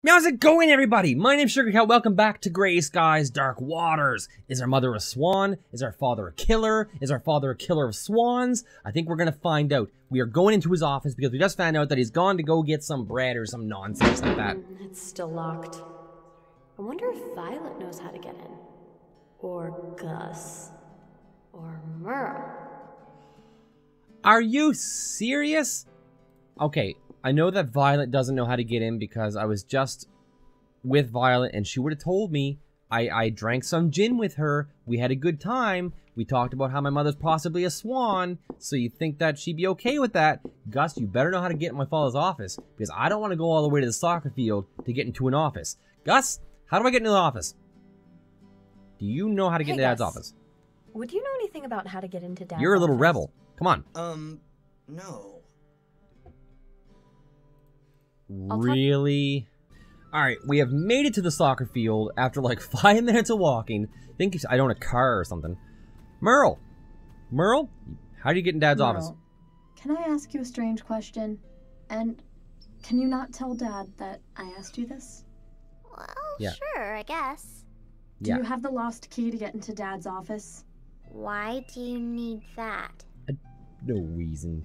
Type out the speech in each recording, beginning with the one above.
How's it going, everybody? My name's Sugarcat. Welcome back to Gray Skies, Dark Waters. Is our mother a swan? Is our father a killer? Is our father a killer of swans? I think we're gonna find out. We are going into his office because we just found out that he's gone to go get some bread or some nonsense like that. It's still locked. I wonder if Violet knows how to get in. Or Gus. Or Merle. Are you serious? Okay. I know that Violet doesn't know how to get in because I was just with Violet and she would have told me. I drank some gin with her. We had a good time. We talked about how my mother's possibly a swan. So you think that she'd be okay with that? Gus, you better know how to get in my father's office because I don't want to go all the way to the soccer field to get into an office. Gus, how do I get into the office? Do you know how to get into Dad's office? Would you know anything about how to get into Dad's You're a little office? rebel. Come on. No. Really? Alright, we have made it to the soccer field after like 5 minutes of walking. I think I own a car or something. Merle! Merle? How do you get in Dad's office? Can I ask you a strange question? And can you not tell Dad that I asked you this? Well, Yeah. sure, I guess. Do you have the lost key to get into Dad's office? Why do you need that? No reason.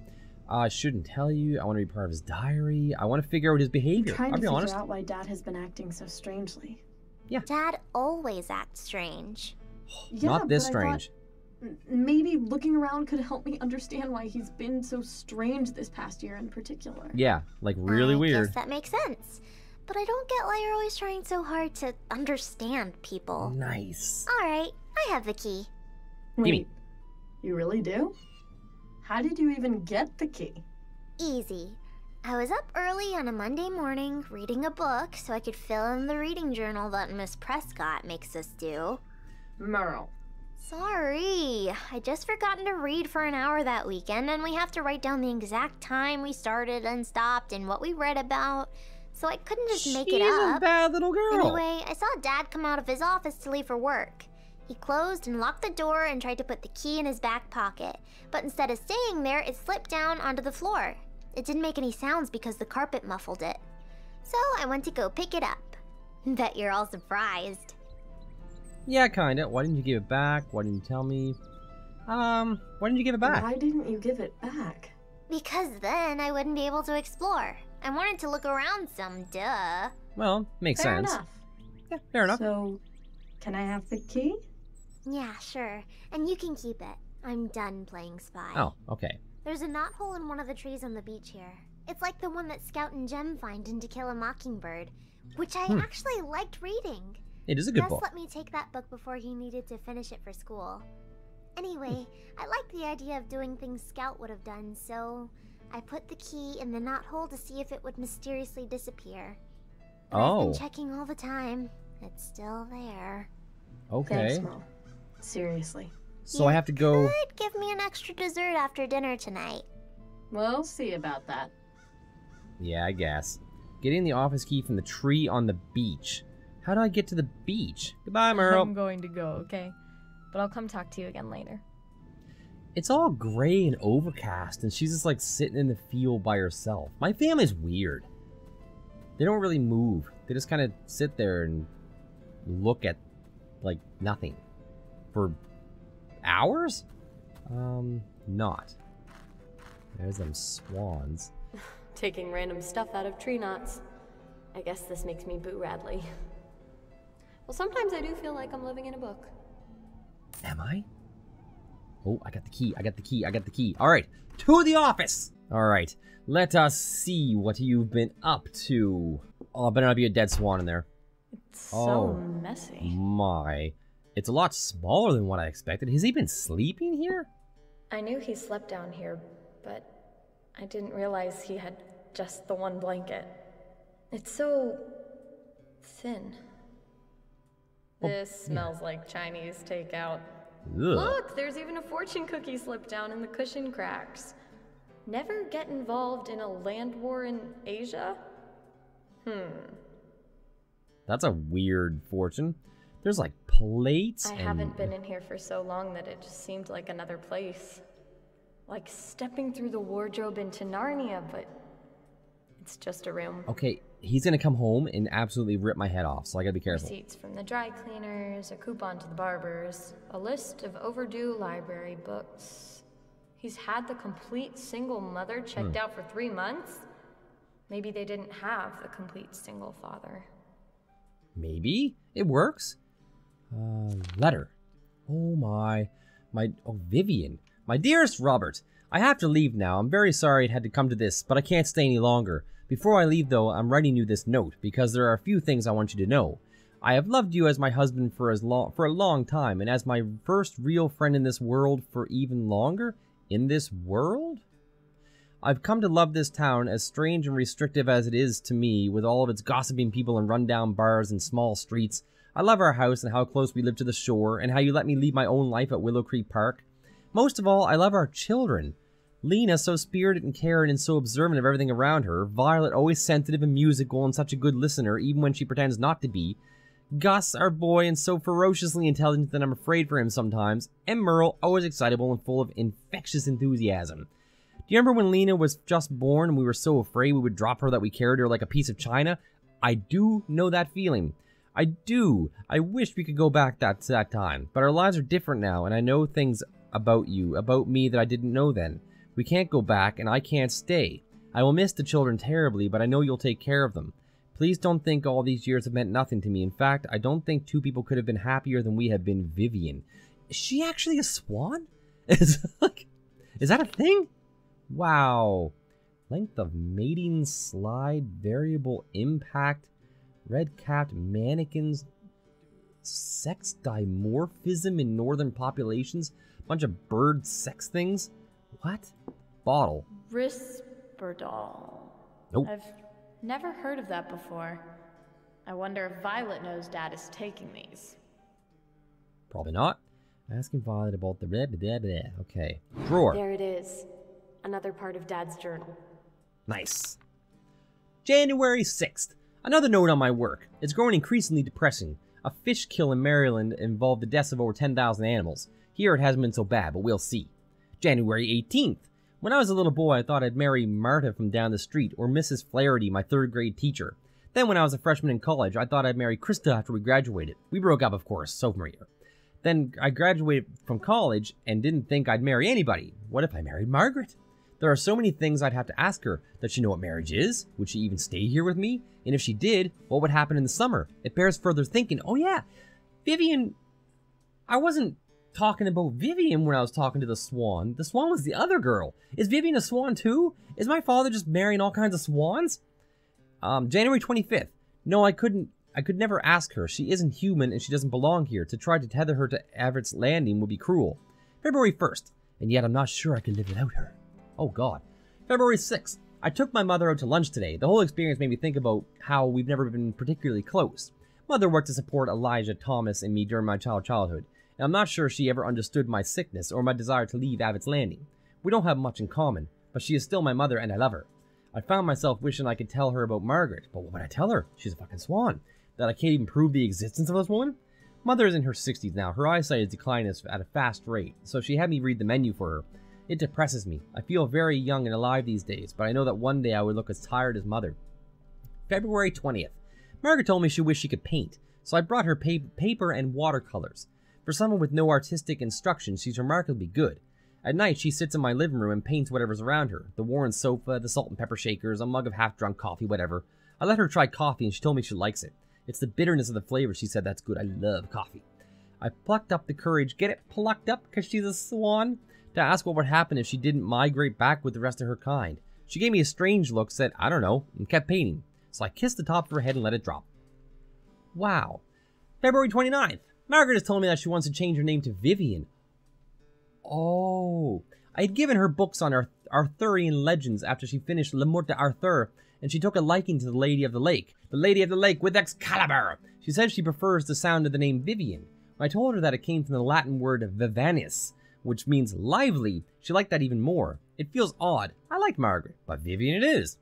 I shouldn't tell you. I want to be part of his diary. I want to figure out his behavior. Trying I'll to be figure honest. out why Dad has been acting so strangely. Yeah. Dad always acts strange. Yeah, Not this but strange. I thought maybe looking around could help me understand why he's been so strange this past year in particular. Yeah, like really I weird. guess that makes sense. But I don't get why you're always trying so hard to understand people. Nice. Alright, I have the key. Wait, you really do? How did you even get the key? Easy. I was up early on a Monday morning reading a book so I could fill in the reading journal that Miss Prescott makes us do. Merle. Sorry, I just forgotten to read for an hour that weekend, and we have to write down the exact time we started and stopped and what we read about, so I couldn't just make it She's up. a bad little girl. Anyway, I saw Dad come out of his office to leave for work. He closed and locked the door and tried to put the key in his back pocket, but instead of staying there, it slipped down onto the floor. It didn't make any sounds because the carpet muffled it. So I went to go pick it up. Bet you're all surprised. Yeah, kinda. Why didn't you give it back? Why didn't you tell me? Why didn't you give it back? Why didn't you give it back? Because then I wouldn't be able to explore. I wanted to look around some, duh. Well, makes Fair sense. enough. Yeah, fair enough. So, can I have the key? Yeah, sure. And you can keep it. I'm done playing spy. Oh, okay. There's a knothole in one of the trees on the beach here. It's like the one that Scout and Jem find in To Kill a Mockingbird, which I actually liked reading. It is a good Gus book. let me take that book before he needed to finish it for school. Anyway, I liked the idea of doing things Scout would have done, so I put the key in the knothole to see if it would mysteriously disappear. And I've been checking all the time. It's still there. Okay. Thanks, Merle. Seriously. So I have to go. Could give me an extra dessert after dinner tonight. We'll see about that. Yeah, I guess. Getting the office key from the tree on the beach. How do I get to the beach? Goodbye, Merle. I'm going to go, okay? But I'll come talk to you again later. It's all gray and overcast, and she's just like sitting in the field by herself. My family's weird. They don't really move. They just kind of sit there and look at, like, nothing. For hours? Not. There's them swans. Taking random stuff out of tree knots. I guess this makes me Boo Radley. Well, sometimes I do feel like I'm living in a book. Am I? Oh, I got the key. I got the key. I got the key. All right, to the office. All right, let us see what you've been up to. Oh, better not be a dead swan in there. It's so messy. My. It's a lot smaller than what I expected. Has he been sleeping here? I knew he slept down here, but I didn't realize he had just the one blanket. It's so thin. This smells like Chinese takeout. Ugh. Look, there's even a fortune cookie slipped down in the cushion cracks. Never get involved in a land war in Asia? That's a weird fortune. There's like plates. I haven't been in here for so long that it just seemed like another place. Like stepping through the wardrobe into Narnia, but it's just a room. Okay, he's gonna come home and absolutely rip my head off, so I gotta be careful. Receipts from the dry cleaners, a coupon to the barbers, a list of overdue library books. He's had the complete single mother checked out for 3 months? Maybe they didn't have the complete single father. Maybe it works. Letter. Oh, Vivian. My dearest Robert, I have to leave now. I'm very sorry it had to come to this, but I can't stay any longer. Before I leave, though, I'm writing you this note, because there are a few things I want you to know. I have loved you as my husband for a long time, and as my first real friend in this world for even longer. In this world? I've come to love this town, as strange and restrictive as it is to me, with all of its gossiping people and rundown bars and small streets. I love our house and how close we live to the shore, and how you let me lead my own life at Willow Creek Park. Most of all, I love our children. Lena, so spirited and caring and so observant of everything around her. Violet, always sensitive and musical and such a good listener, even when she pretends not to be. Gus, our boy, and so ferociously intelligent that I'm afraid for him sometimes. And Merle, always excitable and full of infectious enthusiasm. Do you remember when Lena was just born and we were so afraid we would drop her that we carried her like a piece of china? I do know that feeling. I do. I wish we could go back to that time. But our lives are different now, and I know things about you, about me, that I didn't know then. We can't go back, and I can't stay. I will miss the children terribly, but I know you'll take care of them. Please don't think all these years have meant nothing to me. In fact, I don't think two people could have been happier than we have been. Vivian. Is she actually a swan? Is that a thing? Wow. Length of mating slide, variable impact, red-capped mannequins, sex dimorphism in northern populations, bunch of bird sex things. What? Bottle. Risperdal. Nope. I've never heard of that before. I wonder if Violet knows Dad is taking these. Probably not. Asking Violet about the blah, blah, blah. Okay. Drawer. There it is. Another part of Dad's journal. Nice. January 6th. Another note on my work. It's growing increasingly depressing. A fish kill in Maryland involved the deaths of over 10,000 animals. Here it hasn't been so bad, but we'll see. January 18th. When I was a little boy, I thought I'd marry Marta from down the street, or Mrs. Flaherty, my 3rd grade teacher. Then when I was a freshman in college, I thought I'd marry Krista after we graduated. We broke up, of course, sophomore year. Then I graduated from college and didn't think I'd marry anybody. What if I married Margaret? There are so many things I'd have to ask her. Does she know what marriage is? Would she even stay here with me? And if she did, what would happen in the summer? It bears further thinking. Oh yeah, Vivian, I wasn't talking about Vivian when I was talking to the swan. The swan was the other girl. Is Vivian a swan too? Is my father just marrying all kinds of swans? January 25th. No, I could never ask her. She isn't human and she doesn't belong here. To try to tether her to Everett's Landing would be cruel. February 1st. And yet I'm not sure I could live without her. Oh God. February 6th. I took my mother out to lunch today. The whole experience made me think about how we've never been particularly close. Mother worked to support Elijah, Thomas, and me during my childhood. And I'm not sure she ever understood my sickness or my desire to leave Abbott's Landing. We don't have much in common, but she is still my mother and I love her. I found myself wishing I could tell her about Margaret, but what would I tell her? She's a fucking swan. That I can't even prove the existence of this woman? Mother is in her 60s now. Her eyesight is declining at a fast rate, so she had me read the menu for her. It depresses me. I feel very young and alive these days, but I know that one day I would look as tired as Mother. February 20th. Margaret told me she wished she could paint, so I brought her paper and watercolors. For someone with no artistic instruction, she's remarkably good. At night, she sits in my living room and paints whatever's around her. The Warren sofa, the salt and pepper shakers, a mug of half-drunk coffee, whatever. I let her try coffee and she told me she likes it. It's the bitterness of the flavor, she said that's good. I love coffee. I plucked up the courage, get it plucked up because she's a swan, to ask what would happen if she didn't migrate back with the rest of her kind. She gave me a strange look, said, I don't know, and kept painting. So I kissed the top of her head and let it drop. Wow. February 29th. Margaret has told me that she wants to change her name to Vivian. Oh. I had given her books on Arthurian legends after she finished Le Morte d'Arthur, and she took a liking to the Lady of the Lake. The Lady of the Lake with Excalibur. She says she prefers the sound of the name Vivian. When I told her that it came from the Latin word vivanis, which means lively, she liked that even more. It feels odd. I like Margaret, but Vivian it is.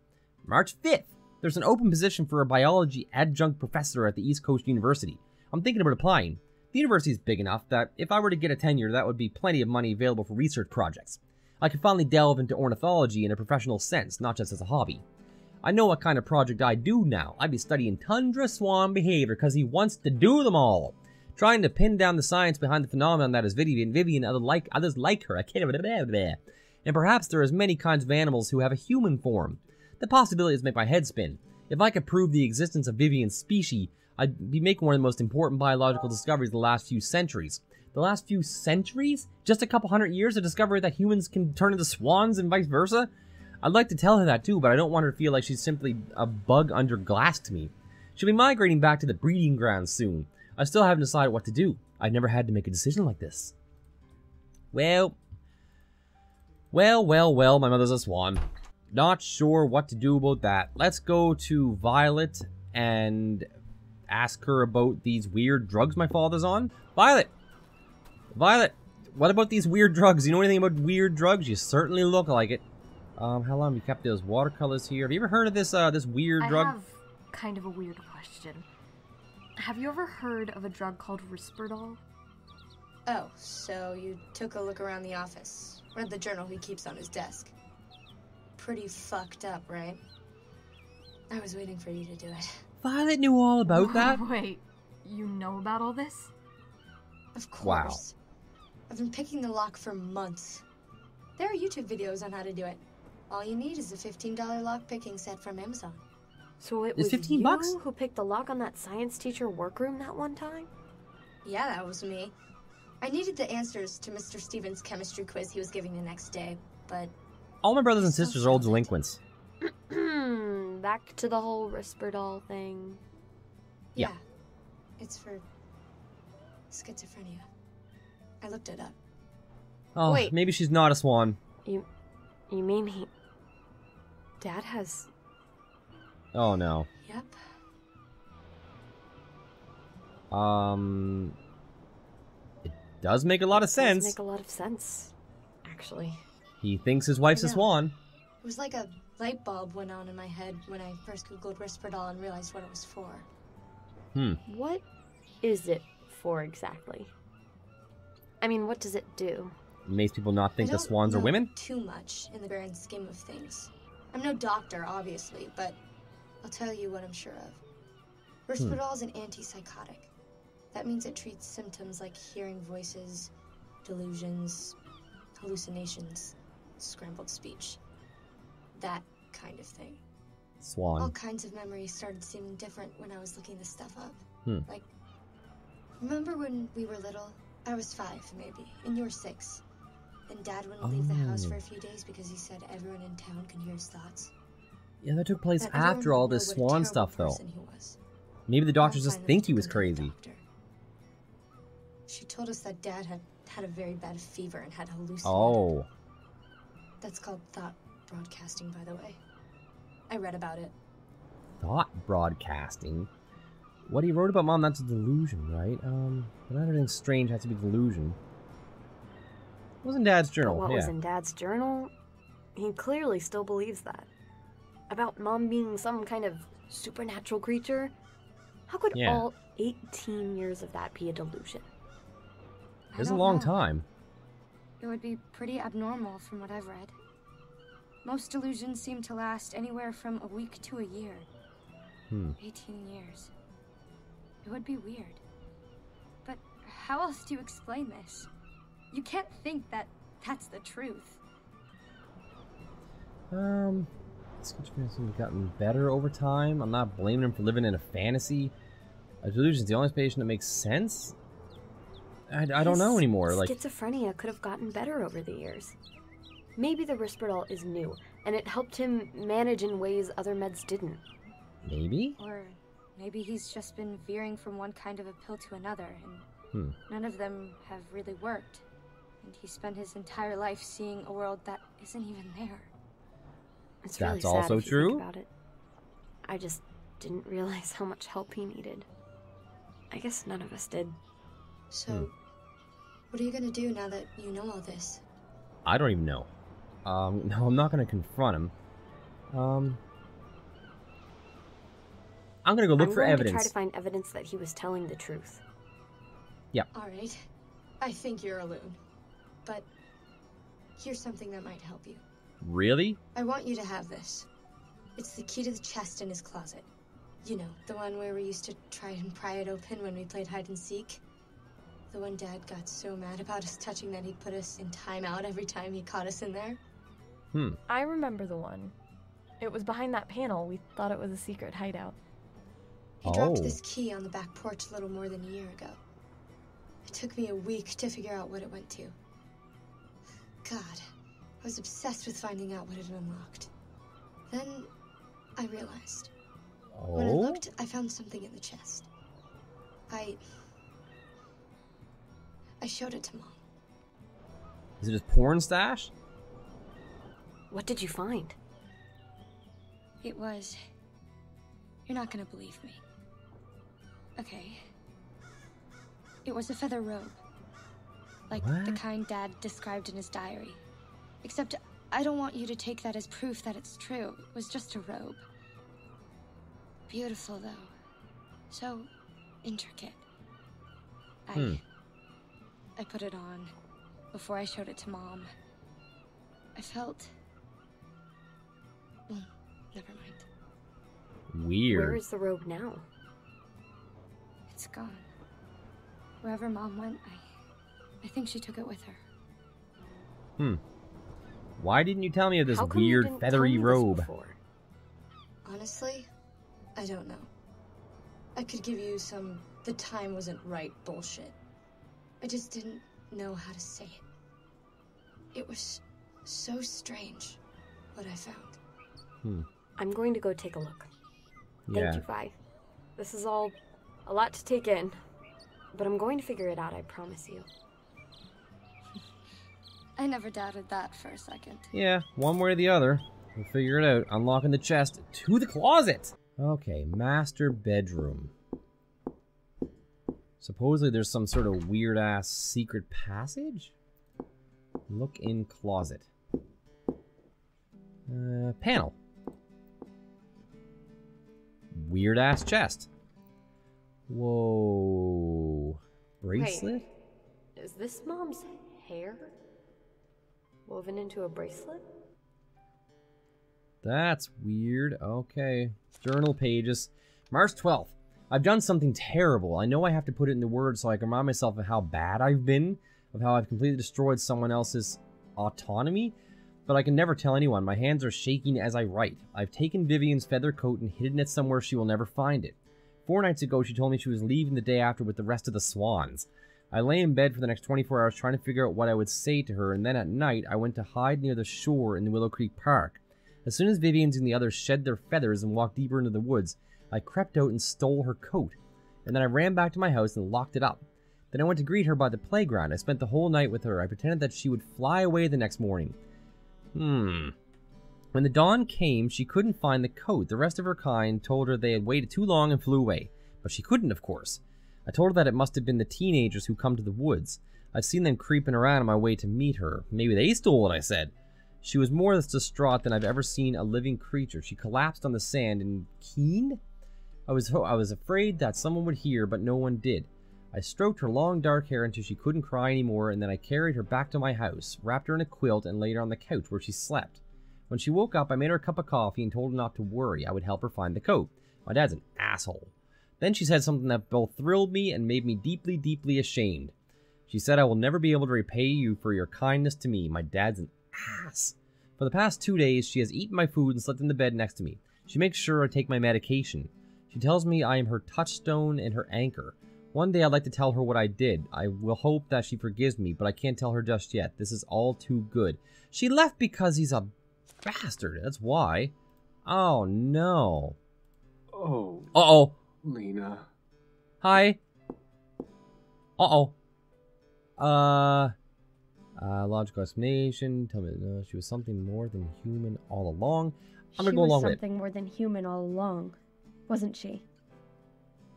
March 5th. There's an open position for a biology adjunct professor at the East Coast University. I'm thinking about applying. The university is big enough that if I were to get a tenure, that would be plenty of money available for research projects. I could finally delve into ornithology in a professional sense, not just as a hobby. I know what kind of project I'd do now. I'd be studying Tundra Swan behavior because he wants to do them all. Trying to pin down the science behind the phenomenon that is Vivian and others like her. I can't even... And perhaps there are as many kinds of animals who have a human form. The possibilities make my head spin. If I could prove the existence of Vivian's species, I'd be making one of the most important biological discoveries of the last few centuries. The last few centuries? Just a couple hundred years to discover that humans can turn into swans and vice versa? I'd like to tell her that too, but I don't want her to feel like she's simply a bug under glass to me. She'll be migrating back to the breeding grounds soon. I still haven't decided what to do. I've never had to make a decision like this. Well, my mother's a swan. Not sure what to do about that. Let's go to Violet and ask her about these weird drugs my father's on. Violet! Violet! What about these weird drugs? You know anything about weird drugs? You certainly look like it. How long have you kept those watercolors here? Have you ever heard of this this weird drug? I have kind of a weird question. Have you ever heard of a drug called Risperdal? Oh, so you took a look around the office. Read the journal he keeps on his desk. Pretty fucked up, right? I was waiting for you to do it. Violet knew all about that? Wait, you know about all this? Of course. Wow. I've been picking the lock for months. There are YouTube videos on how to do it. All you need is a $15 lock picking set from Amazon. So it It's was 15 you bucks? who picked the lock on that science teacher workroom that one time? Yeah, that was me. I needed the answers to Mr. Stevens' chemistry quiz he was giving the next day, but... All my brothers and sisters are old delinquents. Back to the whole Risperdal thing. Yeah. It's for schizophrenia. I looked it up. Oh, Wait. maybe she's not a swan. You mean he... Dad has... Oh, no. Yep. It does make a lot of sense. Does make a lot of sense, actually. He thinks his wife's a I know. swan. It was like a light bulb went on in my head when I first Googled Risperdal and realized what it was for. What is it for exactly? I mean, what does it do? It makes people not think I the don't swans are know women? too much in the grand scheme of things. I'm no doctor, obviously, but I'll tell you what I'm sure of. Risperdal is an antipsychotic. That means it treats symptoms like hearing voices, delusions, hallucinations, scrambled speech. That kind of thing. All Swan. kinds of memories started seeming different when I was looking this stuff up. Hmm. Like, remember when we were little? I was 5, maybe, and you were 6. And Dad wouldn't leave the house for a few days because he said everyone in town can hear his thoughts. Yeah, that took place That everyone after all would know this what a swan terrible stuff, though. person he was. Maybe the doctors Mom just finally think he took was him to the crazy. doctor. She told us that Dad had a very bad fever and had hallucinated. Oh. That's called thought broadcasting, by the way. I read about it. Thought broadcasting? What he wrote about Mom, that's a delusion, right? But everything strange has to be delusion. It was in Dad's journal, What yeah. was in Dad's journal? He clearly still believes that. About Mom being some kind of supernatural creature? How could Yeah. all 18 years of that be a delusion? I It's a don't long know. time. It would be pretty abnormal from what I've read. Most delusions seem to last anywhere from a week to a year. 18 years. It would be weird. But how else do you explain this? You can't think that that's the truth. Schizophrenia has gotten better over time. I'm not blaming him for living in a fantasy. A delusion is the only explanation that makes sense. I don't know anymore. Like, Schizophrenia could have gotten better over the years. Maybe the Risperdal is new, and it helped him manage in ways other meds didn't. maybe? Or maybe he's just been veering from one kind of a pill to another, and none of them have really worked. And he spent his entire life seeing a world that isn't even there. It's really That's sad also if you true. think about it. I just didn't realize how much help he needed. I guess none of us did. So, what are you gonna do now that you know all this? I don't even know. No, I'm not going to confront him. I'm going to go look for I'm going evidence. to try to find evidence that he was telling the truth. Alright, I think you're a loon. But here's something that might help you. Really? I want you to have this. It's the key to the chest in his closet. You know, the one where we used to try and pry it open when we played hide and seek. The one Dad got so mad about us touching that he'd put us in timeout every time he caught us in there. I remember the one. It was behind that panel. We thought it was a secret hideout. He dropped this key on the back porch a little more than a year ago. It took me a week to figure out what it went to. God, I was obsessed with finding out what it unlocked. Then I realized. When I looked, I found something in the chest. I showed it to Mom. Is it his porn stash? What did you find? It was... You're not gonna believe me. Okay. It was a feather robe. Like the kind Dad described in his diary. Except I don't want you to take that as proof that it's true. It was just a robe. Beautiful, though. So intricate. I put it on before I showed it to Mom. I felt... Well, never mind. Weird. Where is the robe now? It's gone. Wherever Mom went, I think she took it with her. Why didn't you tell me of this How come you weird didn't feathery tell me this robe? before? Honestly, I don't know. I could give you some the time wasn't right bullshit. I just didn't know how to say it. It was so strange what I found. I'm going to go take a look. Yeah. Thank you, Vi. This is all a lot to take in, but I'm going to figure it out, I promise you. I never doubted that for a second. Yeah, one way or the other. We'll figure it out. Unlocking the chest to the closet. Okay, master bedroom. Supposedly there's some sort of weird-ass secret passage? Look in closet. Panel. Weird-ass chest. Whoa. Bracelet? Wait, is this Mom's hair woven into a bracelet? That's weird. Okay. Journal pages. March 12th. I've done something terrible. I know I have to put it into words so I can remind myself of how bad I've been, of how I've completely destroyed someone else's autonomy, but I can never tell anyone. My hands are shaking as I write. I've taken Vivian's feather coat and hidden it somewhere she will never find it. 4 nights ago, she told me she was leaving the day after with the rest of the swans. I lay in bed for the next 24 hours trying to figure out what I would say to her, and then at night, I went to hide near the shore in the Willow Creek Park. As soon as Vivian's and the others shed their feathers and walked deeper into the woods, I crept out and stole her coat, and then I ran back to my house and locked it up. Then I went to greet her by the playground. I spent the whole night with her. I pretended that she would fly away the next morning. When the dawn came, she couldn't find the coat. The rest of her kind told her they had waited too long and flew away. But she couldn't, of course. I told her that it must have been the teenagers who come to the woods. I've seen them creeping around on my way to meet her. Maybe they stole it, I said. She was more distraught than I've ever seen a living creature. She collapsed on the sand and keened? I was afraid that someone would hear, but no one did. I stroked her long dark hair until she couldn't cry anymore, and then I carried her back to my house, wrapped her in a quilt, and laid her on the couch where she slept. When she woke up, I made her a cup of coffee and told her not to worry. I would help her find the coat. My dad's an asshole. Then she said something that both thrilled me and made me deeply, deeply ashamed. She said, I will never be able to repay you for your kindness to me. My dad's an ass. For the past 2 days, she has eaten my food and slept in the bed next to me. She makes sure I take my medication. She tells me I am her touchstone and her anchor. One day I'd like to tell her what I did. I will hope that she forgives me, but I can't tell her just yet. This is all too good. She left because he's a bastard. That's why. Oh, no. Oh. Uh-oh. Lena. Hi. Uh-oh. Logical explanation. Tell me she was something more than human all along. I'm gonna go along with it. She was something more than human all along, wasn't she?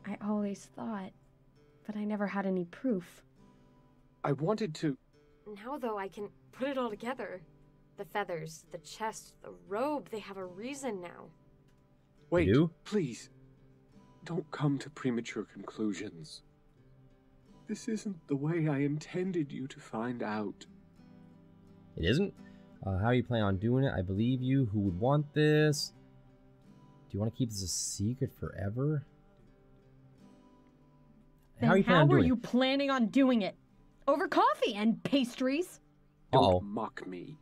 I always thought, but I never had any proof. I wanted to... Now, though, I can put it all together. The feathers, the chest, the robe, they have a reason now. Wait, You do? please. Don't come to premature conclusions. This isn't the way I intended you to find out. It isn't? How you plan on doing it? I believe you. Who would want this? you want to keep this a secret forever? Then how are you planning on doing you it? planning on doing it? Over coffee and pastries? Don't mock me.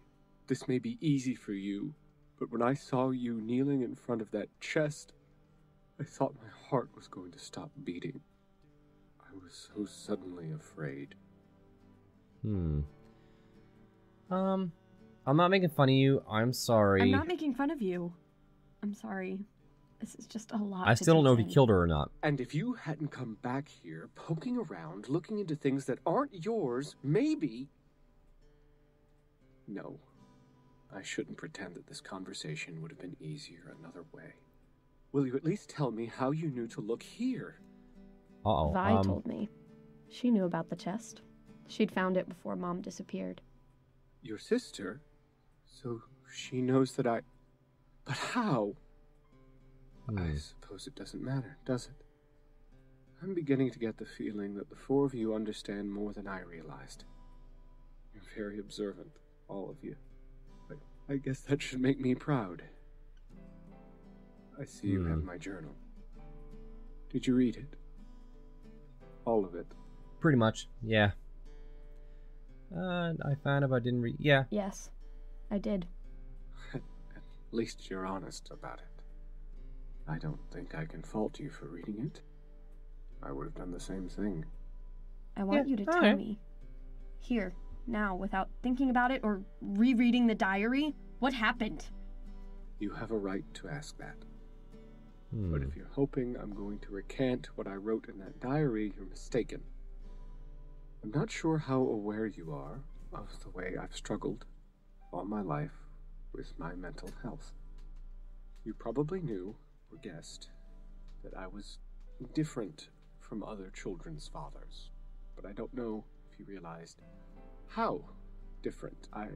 This may be easy for you, but when I saw you kneeling in front of that chest, I thought my heart was going to stop beating. I was so suddenly afraid. I'm not making fun of you. I'm sorry. I'm not making fun of you. I'm sorry. This is just a lot. I still don't know if you killed her or not. And if you hadn't come back here, poking around, looking into things that aren't yours, maybe... No. I shouldn't pretend that this conversation would have been easier another way. Will you at least tell me how you knew to look here? Vi told me. She knew about the chest. She'd found it before Mom disappeared. Your sister? So she knows that I... But how? I suppose it doesn't matter, does it? I'm beginning to get the feeling that the four of you understand more than I realized. You're very observant, all of you. I guess that should make me proud. I see you have my journal. Did you read it? All of it? Pretty much, yeah. I found it, but I didn't read. Yeah. Yes, I did. At least you're honest about it. I don't think I can fault you for reading it. I would have done the same thing. I want you to tell me. Here, now, without thinking about it or rereading the diary, what happened? You have a right to ask that. But if you're hoping I'm going to recant what I wrote in that diary, you're mistaken. I'm not sure how aware you are of the way I've struggled all my life with my mental health. You probably knew, or guessed, that I was different from other children's fathers. But I don't know if you realized how different. I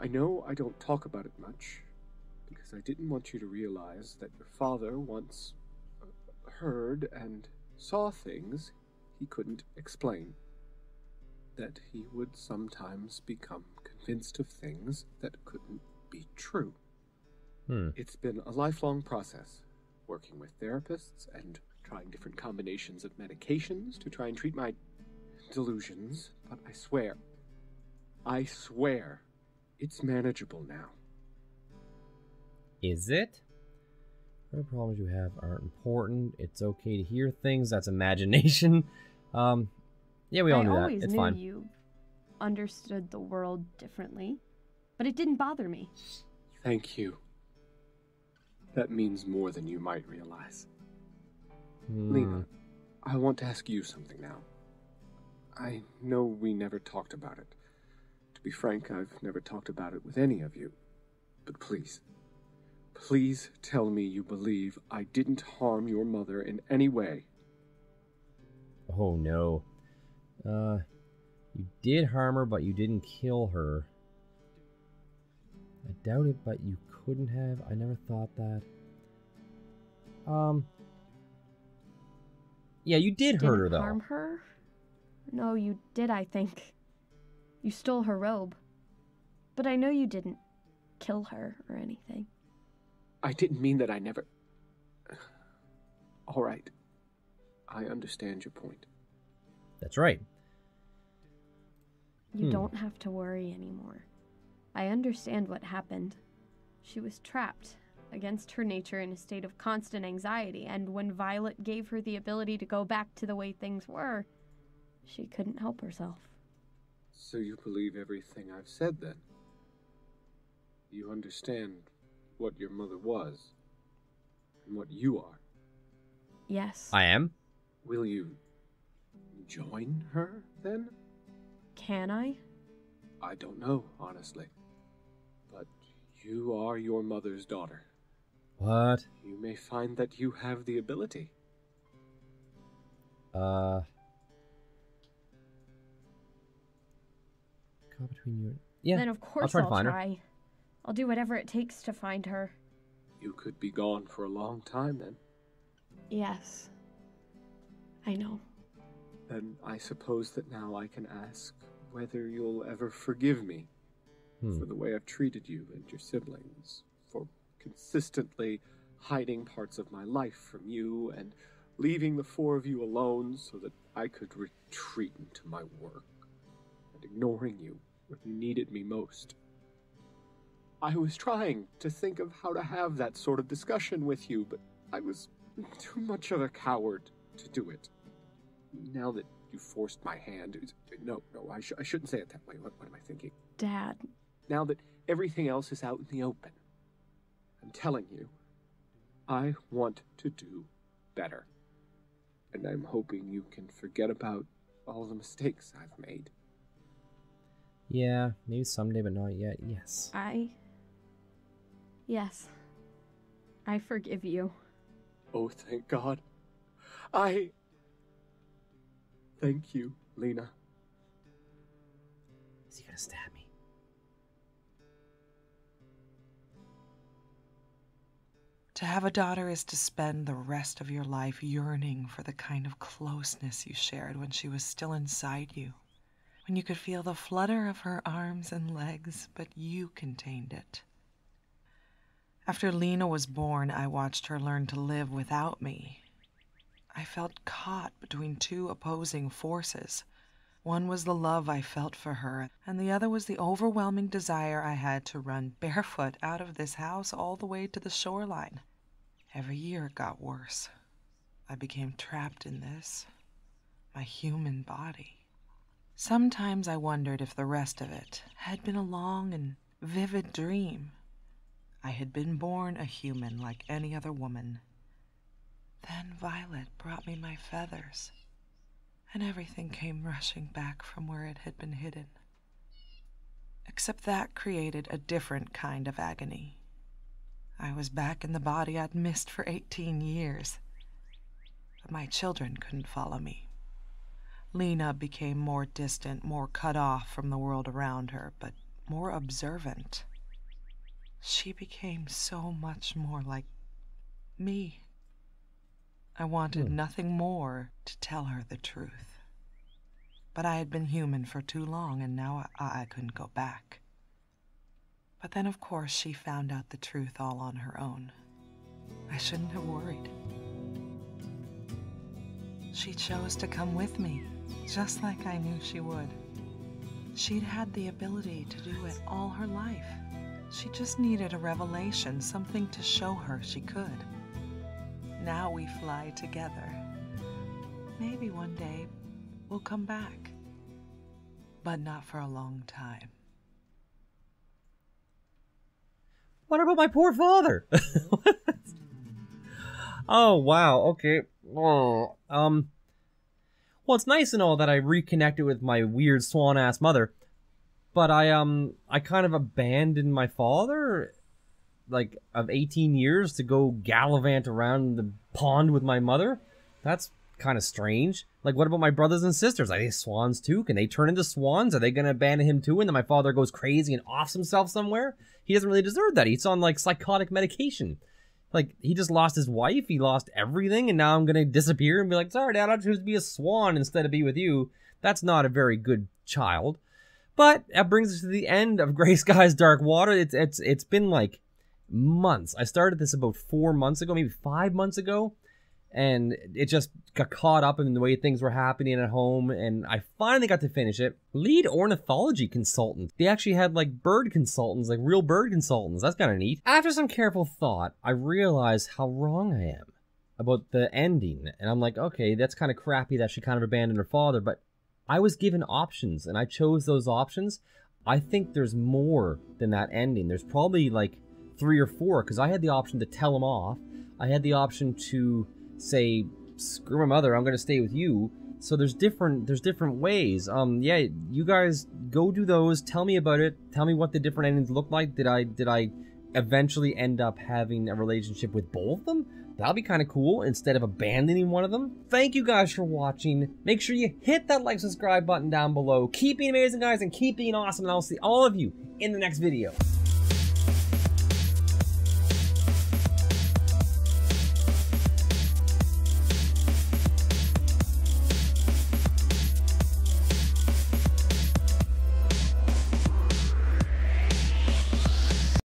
know I don't talk about it much, because I didn't want you to realize that your father once heard and saw things he couldn't explain. That he would sometimes become convinced of things that couldn't be true. It's been a lifelong process, working with therapists and trying different combinations of medications to try and treat my delusions, but I swear, it's manageable now. Is it? Whatever problems you have aren't important. It's okay to hear things. That's imagination. Yeah, we all knew that. It's fine. I always knew you understood the world differently, but it didn't bother me. Thank you. That means more than you might realize. Lena, I want to ask you something now. I know we never talked about it. To be frank, I've never talked about it with any of you. But please tell me you believe I didn't harm your mother in any way. Oh no. You did harm her, but you didn't kill her. I doubt it, but you couldn't have. I never thought that. Yeah, you did hurt her, though. Harm her? No, you did, I think. You stole her robe. But I know you didn't kill her or anything. I didn't mean that I never... All right. I understand your point. That's right. You don't have to worry anymore. I understand what happened. She was trapped against her nature in a state of constant anxiety, and when Violet gave her the ability to go back to the way things were, she couldn't help herself. So you believe everything I've said, then? You understand what your mother was, and what you are? Yes. I am? Will you join her, then? Can I? I don't know, honestly. But you are your mother's daughter. What? You may find that you have the ability. Caught between you. Yeah. Then of course I'll try. I'll do whatever it takes to find her. You could be gone for a long time, then. Yes. I know. Then I suppose that now I can ask whether you'll ever forgive me for the way I've treated you and your siblings, for consistently hiding parts of my life from you and leaving the four of you alone so that I could retreat into my work, and ignoring you when you needed me most. I was trying to think of how to have that sort of discussion with you, but I was too much of a coward to do it. Now that you forced my hand... No, I shouldn't say it that way. What am I thinking? Dad. Now that everything else is out in the open, I'm telling you, I want to do better. And I'm hoping you can forget about all the mistakes I've made. Yeah, maybe someday, but not yet. Yes. Yes. I forgive you. Oh, thank God. Thank you, Lena. Is he gonna stab me? To have a daughter is to spend the rest of your life yearning for the kind of closeness you shared when she was still inside you, when you could feel the flutter of her arms and legs, but you contained it. After Lena was born, I watched her learn to live without me. I felt caught between two opposing forces. One was the love I felt for her, and the other was the overwhelming desire I had to run barefoot out of this house all the way to the shoreline. Every year it got worse. I became trapped in this, my human body. Sometimes I wondered if the rest of it had been a long and vivid dream. I had been born a human like any other woman. Then Violet brought me my feathers, and everything came rushing back from where it had been hidden. Except that created a different kind of agony. I was back in the body I'd missed for 18 years. But my children couldn't follow me. Lena became more distant, more cut off from the world around her, but more observant. She became so much more like me. I wanted nothing more to tell her the truth. But I had been human for too long, and now I couldn't go back. But then, of course, she found out the truth all on her own. I shouldn't have worried. She chose to come with me, just like I knew she would. She'd had the ability to do it all her life. She just needed a revelation, something to show her she could. Now we fly together. Maybe one day we'll come back, but not for a long time. What about my poor father? Oh, wow. Okay. Oh, well, it's nice and all that I reconnected with my weird swan-ass mother, but I kind of abandoned my father, like, of 18 years to go gallivant around the pond with my mother. That's kind of strange. Like, what about my brothers and sisters? Are they swans too? Can they turn into swans? Are they going to abandon him too? And then my father goes crazy and offs himself somewhere? He doesn't really deserve that. He's on, like, psychotic medication. Like, he just lost his wife, he lost everything, and now I'm gonna disappear and be like, sorry, Dad, I choose to be a swan instead of be with you. That's not a very good child. But that brings us to the end of Gray Skies, Dark Water. It's been, like, months. I started this about 4 months ago, maybe 5 months ago, and it just got caught up in the way things were happening at home, and I finally got to finish it. Lead ornithology consultant. They actually had, like, bird consultants, like real bird consultants. That's kind of neat. After some careful thought, I realized how wrong I am about the ending, and I'm like, okay, that's kind of crappy that she kind of abandoned her father, but I was given options, and I chose those options. I think there's more than that ending. There's probably, like, 3 or 4, because I had the option to tell him off. I had the option to say, screw my mother, I'm gonna stay with you. So there's different ways. Yeah, you guys go do those. Tell me about it. Tell me what the different endings look like. Did I eventually end up having a relationship with both of them? That'll be kind of cool instead of abandoning one of them. Thank you guys for watching. Make sure you hit that like, subscribe button down below. Keep being amazing, guys, and keep being awesome. And I'll see all of you in the next video.